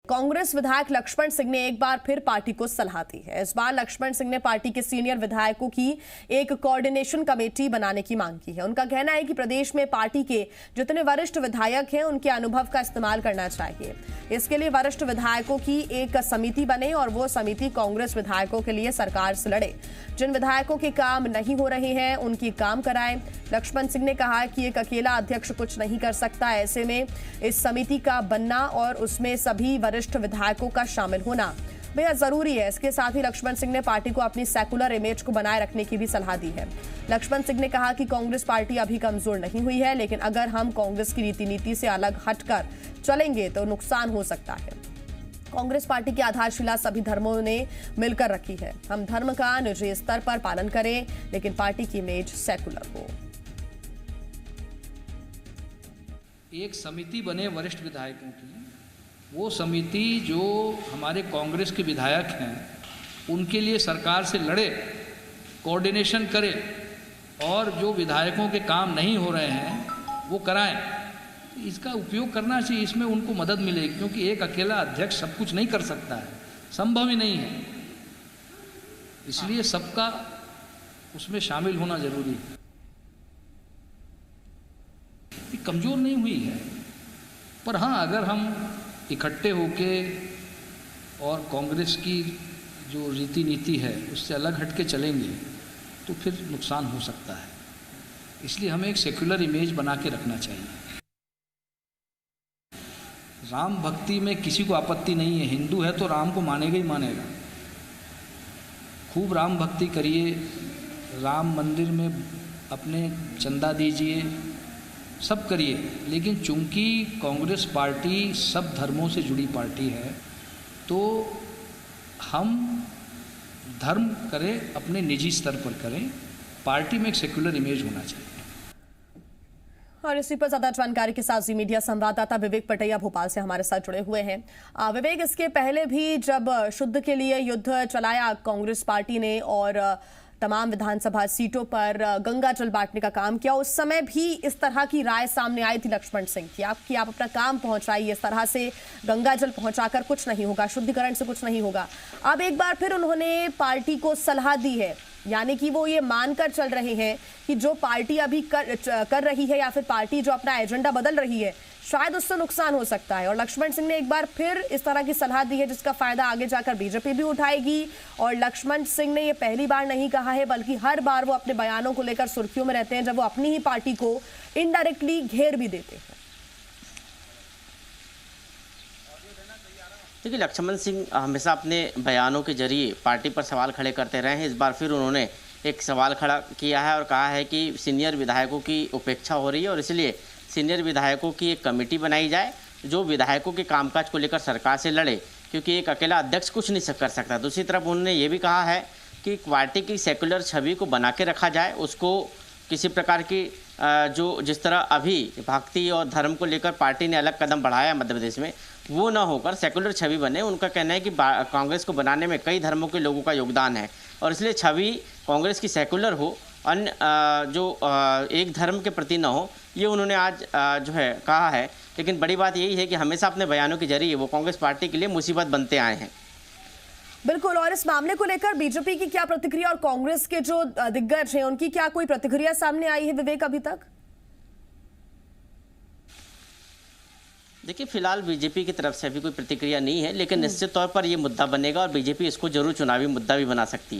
कांग्रेस विधायक लक्ष्मण सिंह ने एक बार फिर पार्टी को सलाह दी है। इस बार लक्ष्मण सिंह ने पार्टी के सीनियर विधायकों की एक कोऑर्डिनेशन कमेटी बनाने की मांग की है। उनका कहना है कि प्रदेश में पार्टी के जितने वरिष्ठ विधायक हैं उनके अनुभव का इस्तेमाल करना चाहिए। इसके लिए वरिष्ठ विधायकों की एक समिति बने और वो समिति कांग्रेस विधायकों के लिए सरकार से लड़े। जिन विधायकों के काम नहीं हो रहे हैं उनकी काम कराएं। लक्ष्मण सिंह ने कहा कि एक अकेला अध्यक्ष कुछ नहीं कर सकता, ऐसे में इस समिति का बनना और उसमें सभी वरिष्ठ विधायकों का शामिल होना बेहद जरूरी है। इसके साथ ही लक्ष्मण सिंह ने पार्टी को अपनी सेकुलर इमेज को बनाए रखने की भी सलाह दी है। लक्ष्मण सिंह ने कहा कि कांग्रेस पार्टी अभी कमजोर नहीं हुई है, लेकिन अगर हम कांग्रेस की रीति नीति से अलग हटकर चलेंगे तो नुकसान हो सकता है। कांग्रेस पार्टी की आधारशिला सभी धर्मों ने मिलकर रखी है। हम धर्म का निजी स्तर पर पालन करें, लेकिन पार्टी की इमेज सेकुलर हो। एक समिति बने वरिष्ठ विधायकों की, वो समिति जो हमारे कांग्रेस के विधायक हैं उनके लिए सरकार से लड़े, कोऑर्डिनेशन करे और जो विधायकों के काम नहीं हो रहे हैं वो कराएं। इसका उपयोग करना चाहिए, इसमें उनको मदद मिलेगी, क्योंकि एक अकेला अध्यक्ष सब कुछ नहीं कर सकता है, संभव ही नहीं है। इसलिए सबका उसमें शामिल होना जरूरी है। कमजोर नहीं हुई है, पर हाँ, अगर हम इकट्ठे होके और कांग्रेस की जो रीति नीति है उससे अलग हट के चलेंगे तो फिर नुकसान हो सकता है। इसलिए हमें एक सेक्युलर इमेज बना के रखना चाहिए। राम भक्ति में किसी को आपत्ति नहीं है, हिंदू है तो राम को मानेगा ही मानेगा। खूब राम भक्ति करिए, राम मंदिर में अपने चंदा दीजिए, सब करिए, लेकिन चूंकि कांग्रेस पार्टी सब धर्मों से जुड़ी पार्टी है तो हम धर्म करें, अपने निजी स्तर पर करें, पार्टी में एक सेक्युलर इमेज होना चाहिए। और इसी पर ज्यादा जानकारी के साथ जी मीडिया संवाददाता विवेक पटैया भोपाल से हमारे साथ जुड़े हुए हैं। विवेक, इसके पहले भी जब शुद्ध के लिए युद्ध चलाया कांग्रेस पार्टी ने और तमाम विधानसभा सीटों पर गंगा जल बांटने का काम किया, उस समय भी इस तरह की राय सामने आई थी लक्ष्मण सिंह की आप अपना काम पहुंचाइए, इस तरह से गंगा जल पहुंचाकर कुछ नहीं होगा, शुद्धिकरण से कुछ नहीं होगा। अब एक बार फिर उन्होंने पार्टी को सलाह दी है, यानी कि वो ये मानकर चल रहे हैं कि जो पार्टी अभी कर रही है या फिर पार्टी जो अपना एजेंडा बदल रही है शायद उससे नुकसान हो सकता है। और लक्ष्मण सिंह ने एक बार फिर इस तरह की सलाह दी है जिसका फायदा आगे जाकर बीजेपी भी उठाएगी। और लक्ष्मण सिंह ने ये पहली बार नहीं कहा है, बल्कि हर बार वो अपने बयानों को लेकर सुर्खियों में रहते हैं जब वो अपनी ही पार्टी को इनडायरेक्टली घेर भी देते हैं। देखिए, लक्ष्मण सिंह हमेशा अपने बयानों के जरिए पार्टी पर सवाल खड़े करते रहे हैं। इस बार फिर उन्होंने एक सवाल खड़ा किया है और कहा है कि सीनियर विधायकों की उपेक्षा हो रही है और इसलिए सीनियर विधायकों की एक कमेटी बनाई जाए जो विधायकों के कामकाज को लेकर सरकार से लड़े, क्योंकि एक अकेला अध्यक्ष कुछ नहीं कर सकता। दूसरी तरफ उन्होंने ये भी कहा है कि पार्टी की सेकुलर छवि को बना के रखा जाए, उसको किसी प्रकार की जो जिस तरह अभी भक्ति और धर्म को लेकर पार्टी ने अलग कदम बढ़ाया मध्य प्रदेश में, वो ना होकर सेकुलर छवि बने। उनका कहना है कि कांग्रेस को बनाने में कई धर्मों के लोगों का योगदान है और इसलिए छवि कांग्रेस की सेकुलर हो, अन्य जो एक धर्म के प्रति ना हो, ये उन्होंने आज जो है कहा है। लेकिन बड़ी बात यही है कि हमेशा अपने बयानों के जरिए वो कांग्रेस पार्टी के लिए मुसीबत बनते आए हैं। बिल्कुल, और इस मामले को लेकर बीजेपी की क्या प्रतिक्रिया और कांग्रेस के जो दिग्गज हैं उनकी क्या कोई प्रतिक्रिया सामने आई है विवेक अभी तक? देखिए, फिलहाल बीजेपी की तरफ से अभी कोई प्रतिक्रिया नहीं है, लेकिन निश्चित तौर पर ये मुद्दा बनेगा और बीजेपी इसको जरूर चुनावी मुद्दा भी बना सकती है।